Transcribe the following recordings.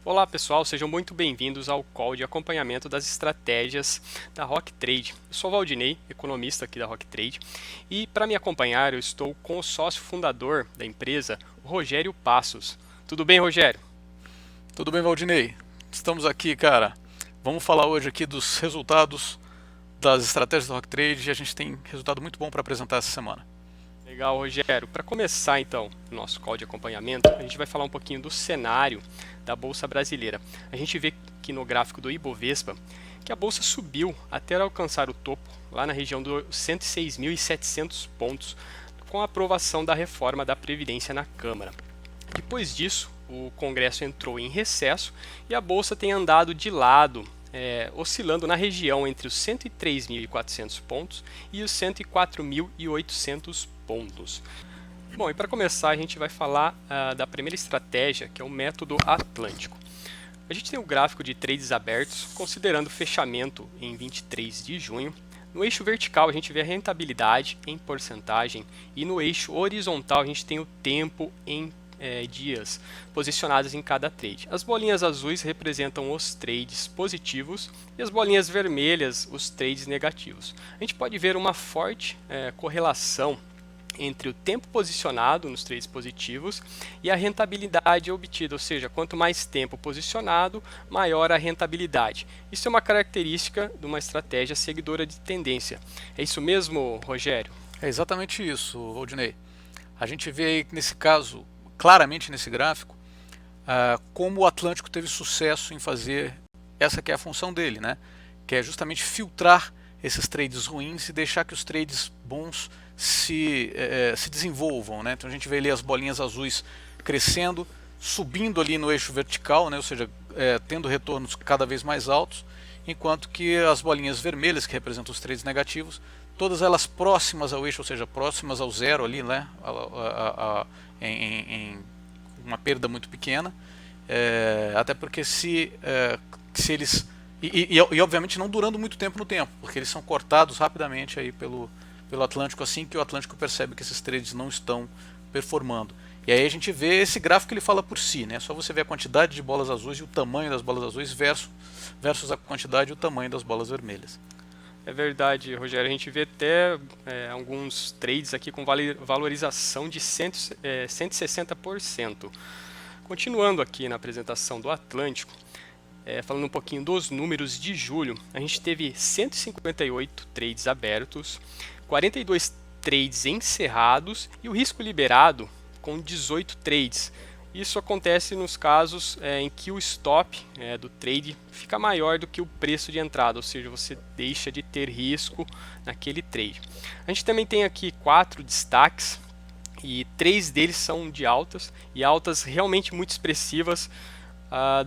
Olá pessoal, sejam muito bem-vindos ao call de acompanhamento das estratégias da Rock Trade. Eu sou o Valdinei, economista aqui da Rock Trade, e para me acompanhar eu estou com o sócio fundador da empresa, o Rogério Passos. Tudo bem, Rogério? Tudo bem, Valdinei? Estamos aqui, cara. Vamos falar hoje aqui dos resultados das estratégias da Rock Trade e a gente tem resultado muito bom para apresentar essa semana. Legal, Rogério. Para começar então o nosso call de acompanhamento, a gente vai falar um pouquinho do cenário da Bolsa Brasileira. A gente vê aqui no gráfico do Ibovespa que a Bolsa subiu até alcançar o topo, lá na região dos 106.700 pontos, com a aprovação da reforma da Previdência na Câmara. Depois disso, o Congresso entrou em recesso e a Bolsa tem andado de lado, oscilando na região entre os 103.400 pontos e os 104.800 pontos. Bom, e para começar a gente vai falar da primeira estratégia, que é o método Atlântico. A gente tem o gráfico de trades abertos, considerando o fechamento em 23 de junho. No eixo vertical a gente vê a rentabilidade em porcentagem e no eixo horizontal a gente tem o tempo em dias posicionados em cada trade. As bolinhas azuis representam os trades positivos e as bolinhas vermelhas os trades negativos. A gente pode ver uma forte correlação entre o tempo posicionado nos trades positivos e a rentabilidade obtida, ou seja, quanto mais tempo posicionado, maior a rentabilidade. Isso é uma característica de uma estratégia seguidora de tendência. É isso mesmo, Rogério? É exatamente isso, Valdinei. A gente vê aí, nesse caso, claramente nesse gráfico, como o Atlântico teve sucesso em fazer essa que é a função dele, né? Que é justamente filtrar esses trades ruins e deixar que os trades bons se desenvolvam, né? Então a gente vê ali as bolinhas azuis crescendo, subindo ali no eixo vertical, né? Ou seja, tendo retornos cada vez mais altos, enquanto que as bolinhas vermelhas, que representam os trades negativos, todas elas próximas ao eixo, ou seja, próximas ao zero ali, né? Em uma perda muito pequena, até porque se eles e obviamente não durando muito tempo no tempo, porque eles são cortados rapidamente aí pelo Atlântico assim que o Atlântico percebe que esses trades não estão performando. E aí a gente vê esse gráfico, ele fala por si, né? Só você ver a quantidade de bolas azuis e o tamanho das bolas azuis versus a quantidade e o tamanho das bolas vermelhas. É verdade, Rogério. A gente vê até alguns trades aqui com valorização de 160%. Continuando aqui na apresentação do Atlântico, falando um pouquinho dos números de julho, a gente teve 158 trades abertos, 42 trades encerrados e o risco liberado com 18 trades. Isso acontece nos casos em que o stop do trade fica maior do que o preço de entrada, ou seja, você deixa de ter risco naquele trade. A gente também tem aqui 4 destaques e 3 deles são de altas, e altas realmente muito expressivas.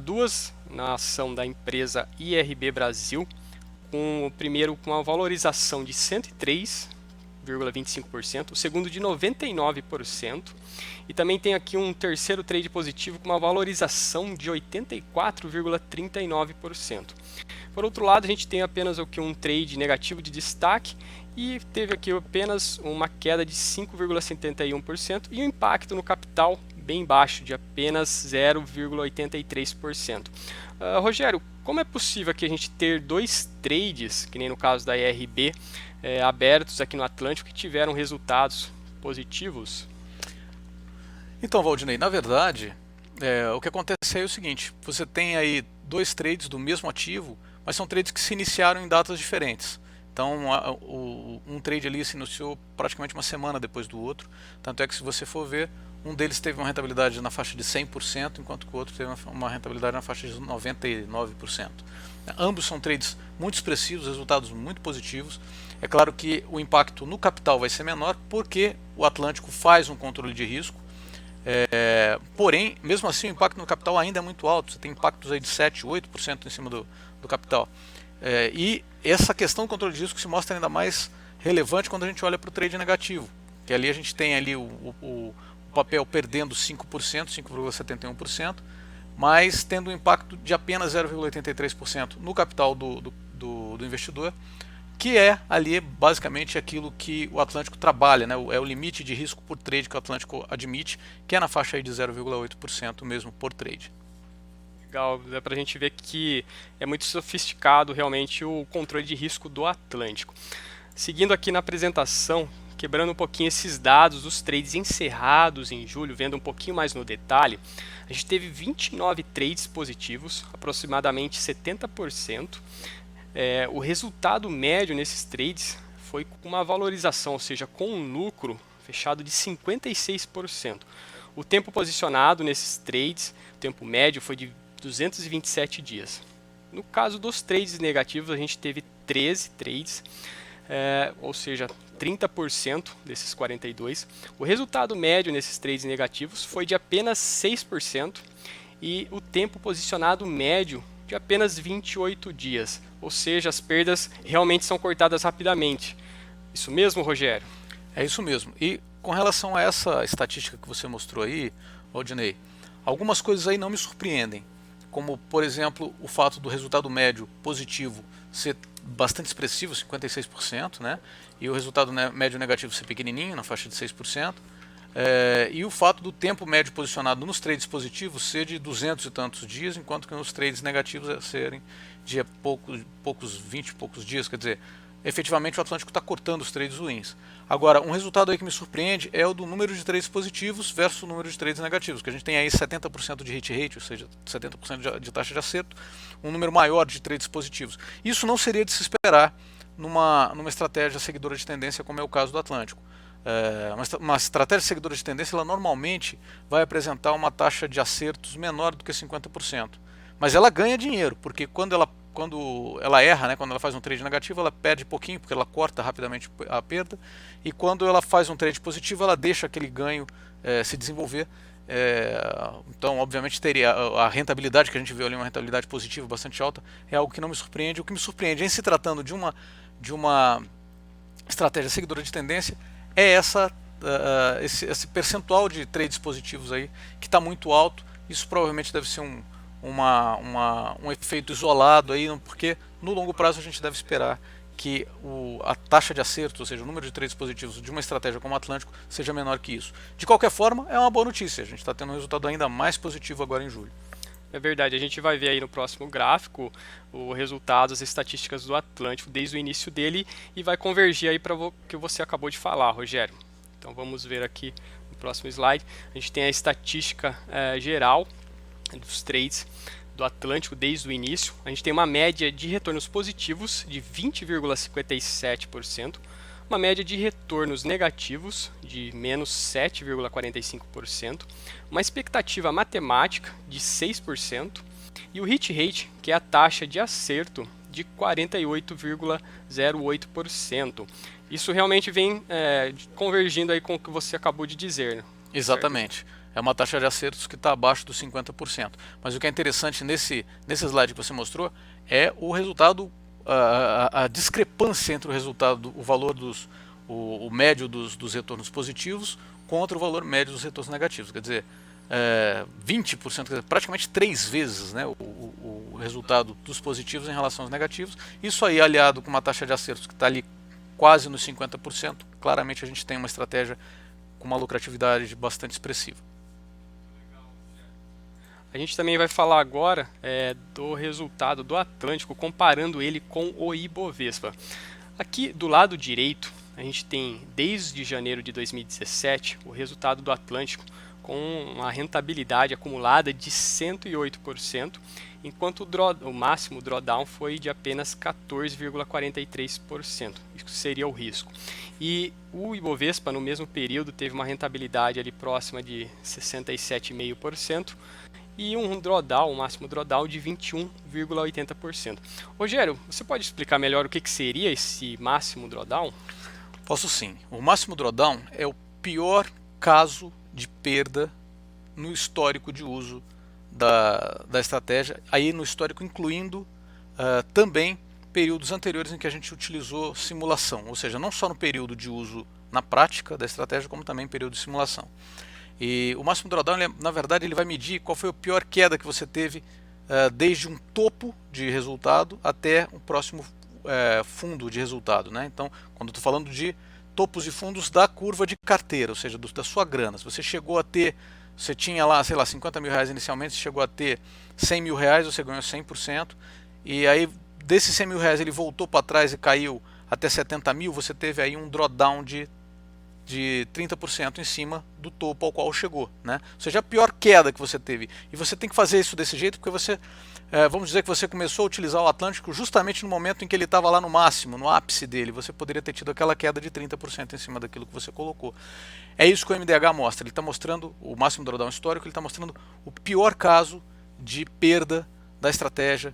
2 na ação da empresa IRB Brasil, com o primeiro com uma valorização de 103,25%, o segundo de 99%, e também tem aqui um terceiro trade positivo com uma valorização de 84,39%. Por outro lado, a gente tem apenas aqui um trade negativo de destaque e teve aqui apenas uma queda de 5,71% e um impacto no capital bem baixo, de apenas 0,83%. Rogério, como é possível aqui a gente ter 2 trades, que nem no caso da IRB, abertos aqui no Atlântico, que tiveram resultados positivos? Então, Valdinei, na verdade, o que acontece aí é o seguinte: você tem aí 2 trades do mesmo ativo, mas são trades que se iniciaram em datas diferentes. Então, um trade ali se iniciou praticamente uma semana depois do outro, tanto é que se você for ver, um deles teve uma rentabilidade na faixa de 100%, enquanto que o outro teve uma rentabilidade na faixa de 99%. Ambos são trades muito expressivos, resultados muito positivos. É claro que o impacto no capital vai ser menor, porque o Atlântico faz um controle de risco, porém, mesmo assim, o impacto no capital ainda é muito alto. Você tem impactos aí de 7, 8% em cima do capital. E essa questão do controle de risco se mostra ainda mais relevante quando a gente olha para o trade negativo, que ali a gente tem ali o papel perdendo 5%, 5,71%, mas tendo um impacto de apenas 0,83% no capital do investidor, que é ali basicamente aquilo que o Atlântico trabalha, né? É o limite de risco por trade que o Atlântico admite, que é na faixa aí de 0,8% mesmo por trade. Legal, dá pra gente ver que é muito sofisticado realmente o controle de risco do Atlântico. Seguindo aqui na apresentação, quebrando um pouquinho esses dados dos trades encerrados em julho, vendo um pouquinho mais no detalhe, a gente teve 29 trades positivos, aproximadamente 70%. O resultado médio nesses trades foi com uma valorização, ou seja, com um lucro fechado de 56%. O tempo posicionado nesses trades, o tempo médio foi de 227 dias. No caso dos trades negativos, a gente teve 13 trades, ou seja, 30% desses 42. O resultado médio nesses trades negativos foi de apenas 6% e o tempo posicionado médio de apenas 28 dias, ou seja, as perdas realmente são cortadas rapidamente. Isso mesmo, Rogério? É isso mesmo. E com relação a essa estatística que você mostrou aí, Valdinei, algumas coisas aí não me surpreendem, como por exemplo o fato do resultado médio positivo ser bastante expressivo, 56%, né? E o resultado médio negativo ser pequenininho, na faixa de 6%. E o fato do tempo médio posicionado nos trades positivos ser de 200 e tantos dias, enquanto que nos trades negativos serem de poucos 20 e poucos dias, quer dizer, efetivamente o Atlântico está cortando os trades ruins. Agora, um resultado aí que me surpreende é o do número de trades positivos versus o número de trades negativos, que a gente tem aí 70% de hit rate, ou seja, 70% de taxa de acerto, um número maior de trades positivos. Isso não seria de se esperar numa estratégia seguidora de tendência, como é o caso do Atlântico. Uma estratégia seguidora de tendência, ela normalmente vai apresentar uma taxa de acertos menor do que 50%. Mas ela ganha dinheiro, porque quando ela erra, né, quando ela faz um trade negativo, ela perde pouquinho, porque ela corta rapidamente a perda. E quando ela faz um trade positivo, ela deixa aquele ganho se desenvolver. Então, obviamente, teria a rentabilidade que a gente viu ali, uma rentabilidade positiva bastante alta, é algo que não me surpreende. O que me surpreende, em se tratando de uma estratégia seguidora de tendência, é esse percentual de trades positivos aí que está muito alto. Isso provavelmente deve ser um efeito isolado aí, porque no longo prazo a gente deve esperar que a taxa de acerto, ou seja, o número de trades positivos de uma estratégia como o Atlântico, seja menor que isso. De qualquer forma, é uma boa notícia, a gente está tendo um resultado ainda mais positivo agora em julho. É verdade, a gente vai ver aí no próximo gráfico o resultado, as estatísticas do Atlântico desde o início dele e vai convergir aí para o que você acabou de falar, Rogério. Então vamos ver aqui no próximo slide. A gente tem a estatística geral dos trades do Atlântico desde o início. A gente tem uma média de retornos positivos de 20,57%, uma média de retornos negativos de menos 7,45%, uma expectativa matemática de 6% e o hit rate, que é a taxa de acerto, de 48,08%. Isso realmente vem convergindo aí com o que você acabou de dizer, né? Exatamente. Certo? É uma taxa de acertos que está abaixo dos 50%. Mas o que é interessante nesse slide que você mostrou é o resultado, a discrepância entre o resultado, o valor o médio dos retornos positivos contra o valor médio dos retornos negativos. Quer dizer, 20%, quer dizer, praticamente 3 vezes, né, o resultado dos positivos em relação aos negativos. Isso aí aliado com uma taxa de acertos que está ali quase nos 50%, claramente a gente tem uma estratégia com uma lucratividade bastante expressiva. A gente também vai falar agora do resultado do Atlântico, comparando ele com o Ibovespa. Aqui do lado direito, a gente tem desde janeiro de 2017 o resultado do Atlântico com uma rentabilidade acumulada de 108%, enquanto o máximo drawdown foi de apenas 14,43%. Isso seria o risco. E o Ibovespa, no mesmo período, teve uma rentabilidade ali próxima de 67,5%, e um máximo drawdown de 21,80%. Rogério, você pode explicar melhor o que seria esse máximo drawdown? Posso sim. O máximo drawdown é o pior caso de perda no histórico de uso da estratégia, aí no histórico incluindo também períodos anteriores em que a gente utilizou simulação, ou seja, não só no período de uso na prática da estratégia, como também período de simulação. E o máximo drawdown, na verdade, ele vai medir qual foi a pior queda que você teve desde um topo de resultado até fundo de resultado, né? Então, quando eu estou falando de topos e fundos da curva de carteira, ou seja, da sua grana. Se você chegou a ter, você tinha lá, sei lá, 50 mil reais inicialmente, você chegou a ter 100 mil reais, você ganhou 100%, e aí desses 100 mil reais ele voltou para trás e caiu até 70 mil, você teve aí um drawdown de 30% em cima do topo ao qual chegou, né? Ou seja, a pior queda que você teve. E você tem que fazer isso desse jeito porque você, vamos dizer que você começou a utilizar o Atlântico justamente no momento em que ele estava lá no máximo, no ápice dele. Você poderia ter tido aquela queda de 30% em cima daquilo que você colocou. É isso que o MDH mostra. Ele está mostrando o máximo drawdown histórico, ele está mostrando o pior caso de perda da estratégia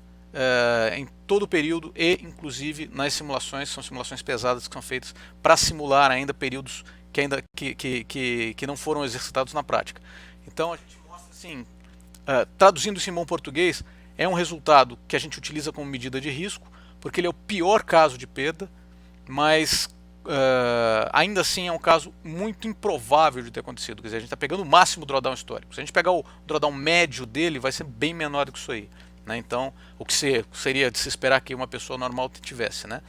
em todo o período e inclusive nas simulações. São simulações pesadas que são feitas para simular ainda períodos que não foram exercitados na prática. Então a gente mostra assim, traduzindo isso em bom português, é um resultado que a gente utiliza como medida de risco, porque ele é o pior caso de perda, mas ainda assim é um caso muito improvável de ter acontecido. Quer dizer, a gente está pegando o máximo drawdown histórico. Se a gente pegar o drawdown médio dele, vai ser bem menor do que isso aí, né? Então, o que seria de se esperar que uma pessoa normal tivesse, né?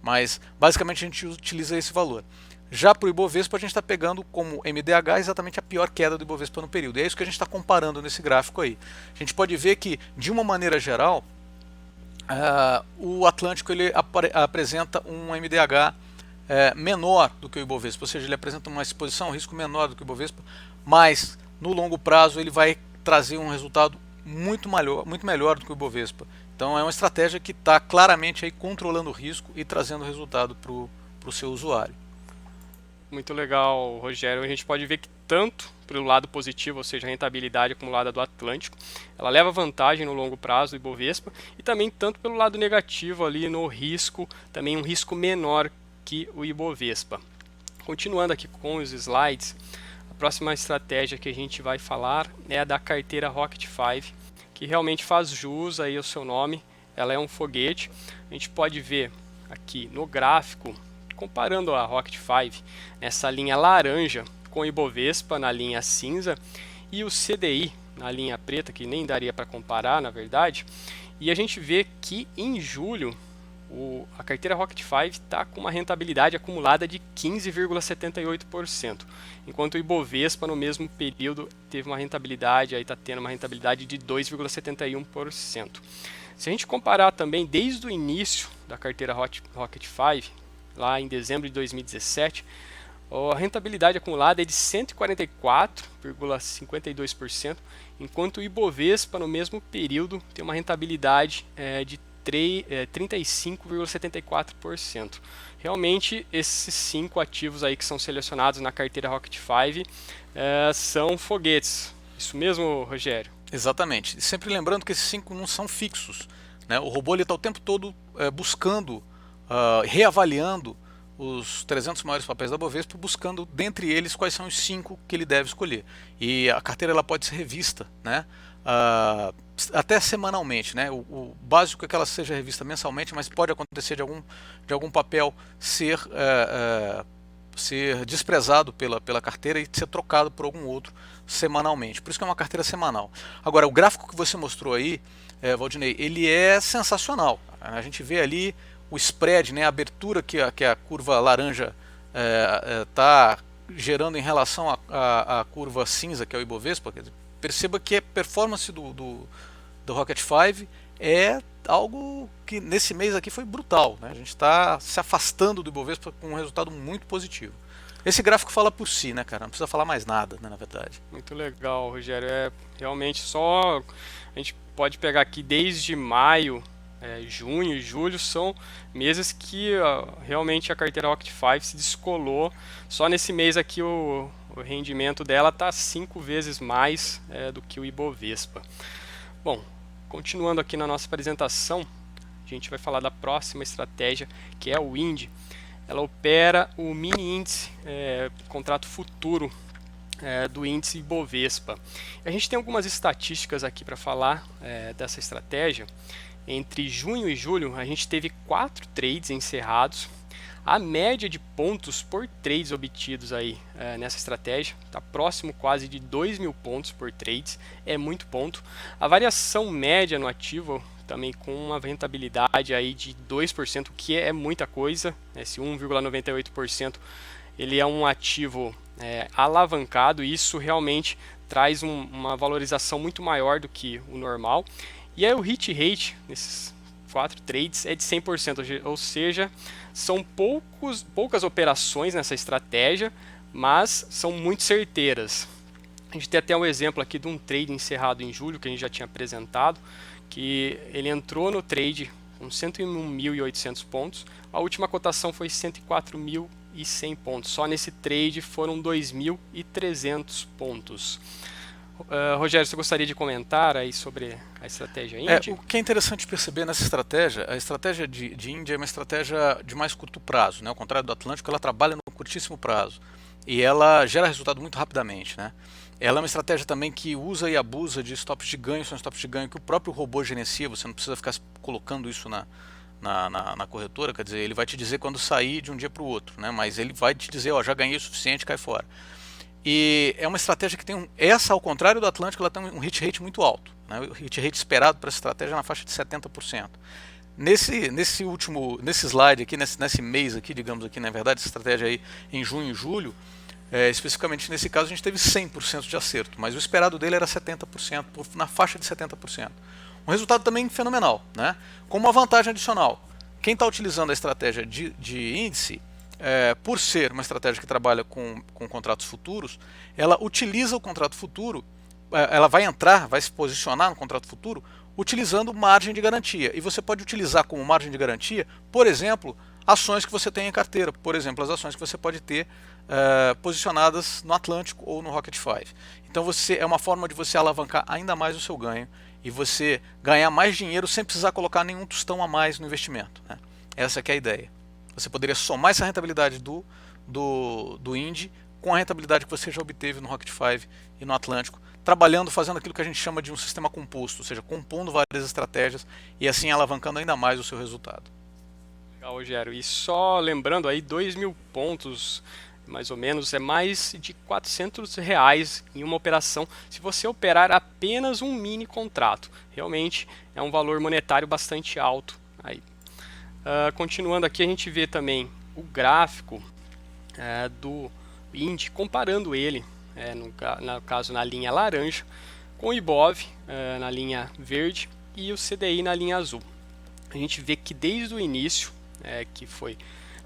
Mas basicamente a gente utiliza esse valor. Já para o Ibovespa, a gente está pegando como MDH exatamente a pior queda do Ibovespa no período. E é isso que a gente está comparando nesse gráfico aí. A gente pode ver que, de uma maneira geral, o Atlântico ele apresenta um MDH menor do que o Ibovespa. Ou seja, ele apresenta uma exposição, um risco menor do que o Ibovespa, mas no longo prazo ele vai trazer um resultado muito melhor do que o Ibovespa. Então é uma estratégia que está claramente aí controlando o risco e trazendo resultado para o seu usuário. Muito legal, Rogério. A gente pode ver que tanto pelo lado positivo, ou seja, a rentabilidade acumulada do Atlântico, ela leva vantagem no longo prazo do Ibovespa, e também tanto pelo lado negativo ali no risco, também um risco menor que o Ibovespa. Continuando aqui com os slides, a próxima estratégia que a gente vai falar é a da carteira Rocket 5, que realmente faz jus aí ao seu nome. Ela é um foguete. A gente pode ver aqui no gráfico, comparando a Rocket 5 nessa linha laranja com o Ibovespa na linha cinza e o CDI na linha preta, que nem daria para comparar na verdade, e a gente vê que em julho a carteira Rocket 5 está com uma rentabilidade acumulada de 15,78%, enquanto o Ibovespa no mesmo período teve uma rentabilidade, aí está tendo uma rentabilidade de 2,71%. Se a gente comparar também desde o início da carteira Rocket 5, lá em dezembro de 2017, a rentabilidade acumulada é de 144,52%, enquanto o Ibovespa no mesmo período tem uma rentabilidade de 35,74%. Realmente esses 5 ativos aí que são selecionados na carteira Rocket 5 são foguetes. Isso mesmo, Rogério? Exatamente. Sempre lembrando que esses 5 não são fixos, né? O robô está o tempo todo buscando, reavaliando os 300 maiores papéis da Bovespa, buscando dentre eles quais são os 5 que ele deve escolher. E a carteira ela pode ser revista, né? Até semanalmente, né? O básico é que ela seja revista mensalmente, mas pode acontecer de algum papel ser desprezado pela carteira e ser trocado por algum outro semanalmente. Por isso que é uma carteira semanal. Agora, o gráfico que você mostrou aí, Valdinei, ele é sensacional. A gente vê ali o spread, né, a abertura que a curva laranja está gerando em relação à curva cinza, que é o Ibovespa. Perceba que a performance do Rocket 5 é algo que nesse mês aqui foi brutal, né? A gente está se afastando do Ibovespa com um resultado muito positivo. Esse gráfico fala por si, né, cara? Não precisa falar mais nada, né, na verdade. Muito legal, Rogério. Realmente só a gente pode pegar aqui desde maio, junho e julho, são meses que realmente a carteira Rocket 5 se descolou. Só nesse mês aqui o rendimento dela está 5 vezes mais do que o Ibovespa. Bom, continuando aqui na nossa apresentação, a gente vai falar da próxima estratégia, que é o IND. Ela opera o mini índice, contrato futuro do índice Ibovespa. A gente tem algumas estatísticas aqui para falar dessa estratégia. Entre junho e julho, a gente teve 4 trades encerrados. A média de pontos por trades obtidos aí nessa estratégia está próximo quase de 2.000 pontos por trades, é muito ponto. A variação média no ativo também com uma rentabilidade aí de 2%, que é muita coisa. Esse 1,98% ele é um ativo alavancado, e isso realmente traz uma valorização muito maior do que o normal. E aí o hit rate nesses 4 trades é de 100%, ou seja, são poucas operações nessa estratégia, mas são muito certeiras. A gente tem até um exemplo aqui de um trade encerrado em julho, que a gente já tinha apresentado, que ele entrou no trade com 101.800 pontos, a última cotação foi 104.100 pontos, só nesse trade foram 2.300 pontos. Rogério, você gostaria de comentar aí sobre a estratégia Indy? O que é interessante perceber nessa estratégia, a estratégia de Indy é uma estratégia de mais curto prazo, né? Ao contrário do Atlântico, ela trabalha no curtíssimo prazo e ela gera resultado muito rapidamente, né? Ela é uma estratégia também que usa e abusa de stops de ganho, são stops de ganho que o próprio robô gerencia, você não precisa ficar colocando isso na corretora, quer dizer, ele vai te dizer quando sair de um dia para o outro, né? Mas ele vai te dizer, ó, já ganhei o suficiente, cai fora. E é uma estratégia que tem essa, ao contrário do Atlântico, ela tem um hit rate muito alto, né? O hit rate esperado para essa estratégia é na faixa de 70%. Nesse slide aqui, nesse mês aqui, digamos aqui, na verdade, essa estratégia aí em junho e julho, especificamente nesse caso a gente teve 100% de acerto, mas o esperado dele era 70%, na faixa de 70%. Um resultado também fenomenal, né? Com uma vantagem adicional. Quem está utilizando a estratégia de índice, por ser uma estratégia que trabalha com contratos futuros, ela utiliza o contrato futuro, ela vai se posicionar no contrato futuro utilizando margem de garantia. E você pode utilizar como margem de garantia, por exemplo, ações que você tem em carteira, por exemplo, as ações que você pode ter posicionadas no Atlântico ou no Rocket 5. Então é uma forma de você alavancar ainda mais o seu ganho e você ganhar mais dinheiro sem precisar colocar nenhum tostão a mais no investimento, né? Essa que é a ideia. Você poderia somar essa rentabilidade do Indy com a rentabilidade que você já obteve no Rocket 5 e no Atlântico, trabalhando, fazendo aquilo que a gente chama de um sistema composto, ou seja, compondo várias estratégias e assim alavancando ainda mais o seu resultado. Legal, Rogério. E só lembrando aí, 2.000 pontos, mais ou menos, é mais de R$400 em uma operação, se você operar apenas um mini contrato. Realmente é um valor monetário bastante alto aí. Continuando aqui, a gente vê também o gráfico do Indy, comparando ele, no caso na linha laranja, com o Ibov na linha verde e o CDI na linha azul. A gente vê que desde o início, que foi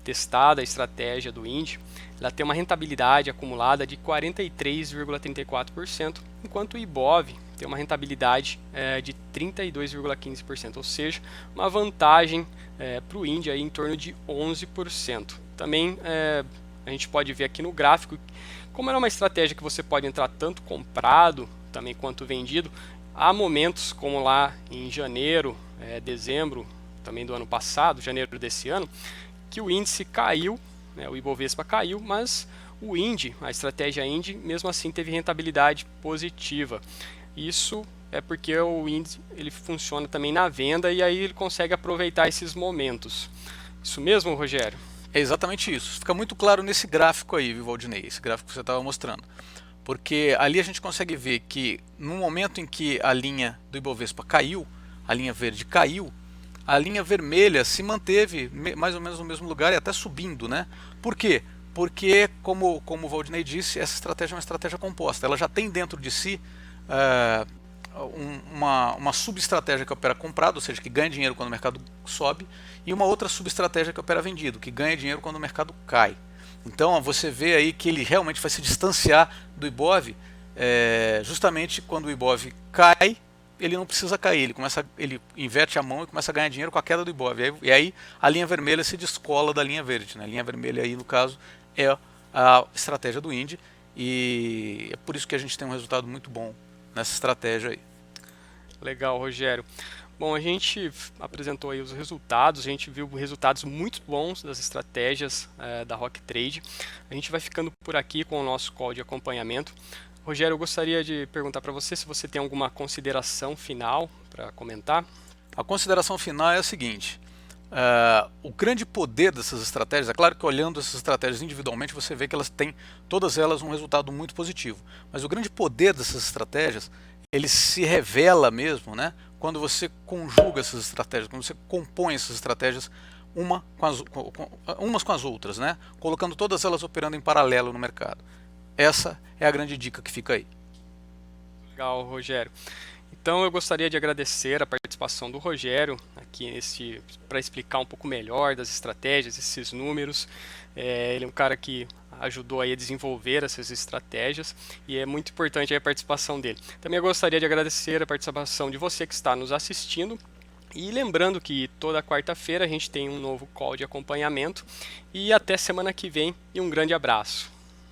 testada a estratégia do Indy, ela tem uma rentabilidade acumulada de 43,34%, enquanto o Ibov tem uma rentabilidade de 32,15%, ou seja, uma vantagem para o Indy aí em torno de 11%. Também a gente pode ver aqui no gráfico, como era uma estratégia que você pode entrar tanto comprado também quanto vendido, há momentos como lá em janeiro, dezembro também do ano passado, janeiro desse ano, que o índice caiu, o Ibovespa caiu, mas o Indy, a estratégia Indy, mesmo assim teve rentabilidade positiva. Isso é porque o índice ele funciona também na venda e aí ele consegue aproveitar esses momentos. Isso mesmo, Rogério? É exatamente isso. Fica muito claro nesse gráfico aí, viu, Valdinei? Esse gráfico que você estava mostrando. Porque ali a gente consegue ver que no momento em que a linha do Ibovespa caiu, a linha verde caiu, a linha vermelha se manteve mais ou menos no mesmo lugar e até subindo, né? Por quê? Porque, como o Valdinei disse, essa estratégia é uma estratégia composta. Ela já tem dentro de si uma subestratégia que opera comprado, ou seja, que ganha dinheiro quando o mercado sobe, e uma outra subestratégia que opera vendido, que ganha dinheiro quando o mercado cai. Então você vê aí que ele realmente vai se distanciar do Ibov, justamente quando o Ibov cai, ele não precisa cair, ele inverte a mão e começa a ganhar dinheiro com a queda do Ibov. E aí a linha vermelha se descola da linha verde, né? A linha vermelha aí, no caso, é a estratégia do Indy, e é por isso que a gente tem um resultado muito bom nessa estratégia aí. Legal, Rogério. Bom, a gente apresentou aí os resultados, a gente viu resultados muito bons das estratégias da Rock Trade. A gente vai ficando por aqui com o nosso call de acompanhamento. Rogério, eu gostaria de perguntar para você se você tem alguma consideração final para comentar. A consideração final é a seguinte: O grande poder dessas estratégias, é claro que olhando essas estratégias individualmente você vê que elas têm, todas elas, um resultado muito positivo, mas o grande poder dessas estratégias, ele se revela mesmo, né, quando você conjuga essas estratégias, quando você compõe essas estratégias umas com as outras, né, colocando todas elas operando em paralelo no mercado. Essa é a grande dica que fica aí. Legal, Rogério. Então eu gostaria de agradecer a participação do Rogério aqui para explicar um pouco melhor das estratégias, esses números. Ele é um cara que ajudou aí a desenvolver essas estratégias e é muito importante aí a participação dele. Também eu gostaria de agradecer a participação de você que está nos assistindo. E lembrando que toda quarta-feira a gente tem um novo call de acompanhamento. E até semana que vem e um grande abraço.